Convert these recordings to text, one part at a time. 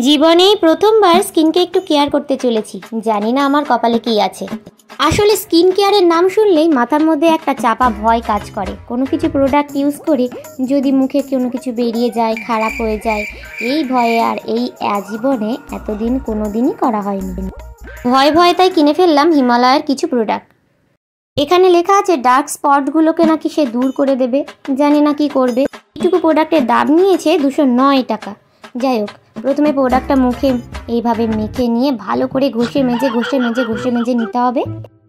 জীবনেই প্রথমবার স্কিনকে একটু কেয়ার করতে চলেছি। জানি না আমার কপালে কি আছে। আসলে স্কিন কেয়ারের নাম শুনলেই মাথার মধ্যে একটা চাপা ভয় কাজ করে। কোনো কিছু প্রোডাক্ট ইউজ করে যদি মুখে কোনো কিছু বেরিয়ে যায়, খারাপ হয়ে যায়, এই ভয়ে আর এই আজীবনে এতদিন কোনো দিনই করা হয়নি। ভয় ভয় তাই কিনে ফেললাম হিমালয়ের কিছু প্রোডাক্ট। এখানে লেখা আছে ডার্ক স্পটগুলোকে নাকি সে দূর করে দেবে। জানি না কি করবে। এইটুকু প্রোডাক্টের দাম নিয়েছে 209 টাকা। যাই হোক, প্রথমে প্রোডাক্টটা মুখে এইভাবে মেখে নিয়ে ভালো করে ঘষে মেজে নিতে হবে।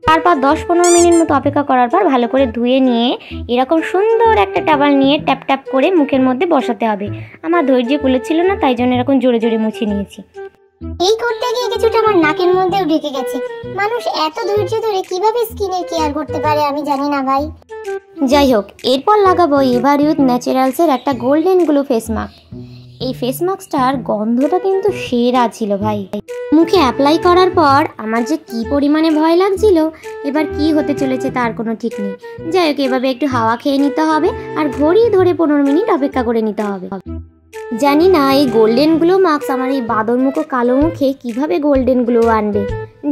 তারপর 10-15 মিনিট মতো অপেক্ষা করার পর ভালো করে ধুয়ে নিয়ে এরকম সুন্দর একটা টাওয়াল নিয়ে ট্যাপ ট্যাপ করে মুখের মধ্যে বসাতে হবে। আমার ধৈর্য কুলোচ্ছিল না, তাই জন্য এরকম জোরে জোরে মুছে নিয়েছি। এই করতে গিয়ে কিছুটা আমার নাকের মধ্যেও ঢুকে গেছে। মানুষ এত ধৈর্য ধরে কিভাবে স্কিনের কেয়ার করতে পারে আমি জানি না ভাই। যাই হোক, এরপর লাগাবো এভার ইউথ ন্যাচারালসের একটা গোল্ডেন গ্লো ফেস মাস্ক। এই ফেস মাস্কটার গন্ধটা কিন্তু সেরা ছিল ভাই। মুখে অ্যাপ্লাই করার পর আমার যে কি পরিমাণে ভয় লাগছিল, এবার কি হতে চলেছে তার কোনো ঠিক নেই। যাই হোক, এভাবে একটু হাওয়া খেয়ে নিতে হবে আর ঘড়ি ধরে 15 মিনিট অপেক্ষা করে নিতে হবে। জানি না এই গোল্ডেন গ্লো মাস্ক আমার এই বাদর মুখো কালো মুখে কিভাবে গোল্ডেন গ্লো আনবে।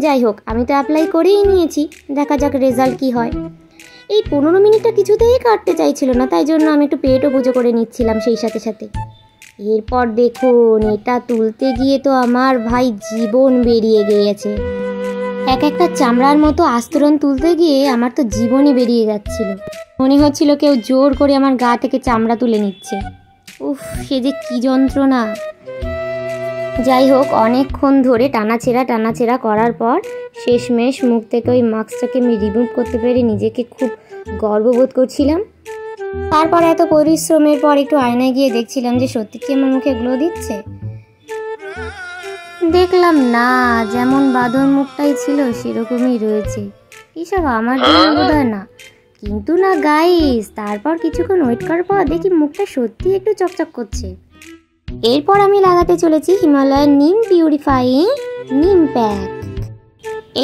যাই হোক, আমি তো অ্যাপ্লাই করেই নিয়েছি, দেখা যাক রেজাল্ট কি হয়। এই 15 মিনিটটা কিছুতেই কাটতে চাইছিল না, তাই জন্য আমি একটু পেটও পুজো করে নিচ্ছিলাম সেই সাথে সাথে। এরপর দেখুন, এটা তুলতে গিয়ে তো আমার ভাই জীবন বেরিয়ে গিয়েছে। এক একটা চামড়ার মতো আস্তরণ তুলতে গিয়ে আমার তো জীবনই বেরিয়ে যাচ্ছিল। মনে হচ্ছিল কেউ জোর করে আমার গা থেকে চামড়া তুলে নিচ্ছে। উফ, সে যে কি যন্ত্রণা। যাই হোক, অনেকক্ষণ ধরে টানাছেড়া করার পর শেষমেশ মুখ থেকে ওই মাস্কটাকে আমি রিমুভ করতে পেরে নিজেকে খুব গর্ববোধ করছিলাম। তারপর এত পরিশ্রমের পর একটু আয়নায় গিয়ে দেখছিলাম যে সত্যি কি আমার মুখে গ্লো দিচ্ছে। দেখলাম না, যেমন বাঁদর মুখটাই ছিল সেরকমই রয়েছে। এসব আমার জন্য বোধহয় না, কিন্তু না গাইস, তারপর কিছুক্ষণ ওয়েট করার পর দেখি মুখটা সত্যি একটু চকচক করছে। এরপর আমি লাগাতে চলেছি হিমালয়ের নিম পিউরিফাইং নিম প্যাক।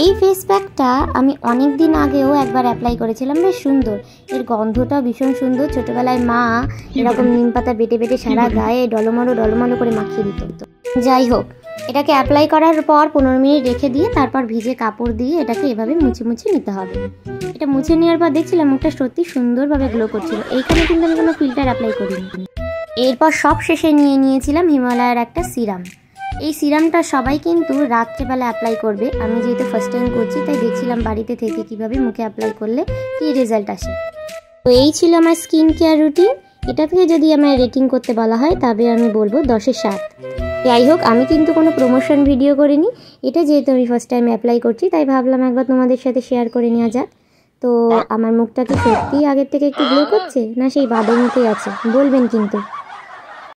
এই ফেস প্যাকটা আমি অনেক দিন আগেও একবার অ্যাপ্লাই করেছিলাম, বেশ সুন্দর। এর গন্ধটা ভীষণ সুন্দর। ছোটোবেলায় মা এরকম নিম পাতা বেটে বেটে সারা গায়ে ডলমলো করে মাখিয়ে দিত। যাই হোক, এটাকে অ্যাপ্লাই করার পর 15 মিনিট রেখে দিয়ে তারপর ভিজে কাপড় দিয়ে এটাকে এভাবে মুছে নিতে হবে। এটা মুছে নেওয়ার পর দেখছিলাম মুখটা সত্যি সুন্দরভাবে গ্লো করছিল। এইখানে কিন্তু আমি কোনো ফিল্টার অ্যাপ্লাই করিনি। এরপর সব শেষে নিয়েছিলাম হিমালয়ের একটা সিরাম। এই সিরামটা সবাই কিন্তু রাত্রেবেলা অ্যাপ্লাই করবে। আমি যেহেতু ফার্স্ট টাইম করছি, তাই দেখছিলাম বাড়িতে থেকে কিভাবে মুখে অ্যাপ্লাই করলে কী রেজাল্ট আসে। তো এই ছিল আমার স্কিন কেয়ার রুটিন। এটা থেকে যদি আমার রেটিং করতে বলা হয় তবে আমি বলবো 10-এ 7। যাই হোক, আমি কিন্তু কোনো প্রমোশন ভিডিও করিনি। এটা যেহেতু আমি ফার্স্ট টাইম অ্যাপ্লাই করছি, তাই ভাবলাম একবার তোমাদের সাথে শেয়ার করে নেওয়া যাক। তো আমার মুখটা কি সত্যিই আগের থেকে একটু গ্লো করছে, না সেই বাদর মুখেই আছে? বলবেন কিন্তু।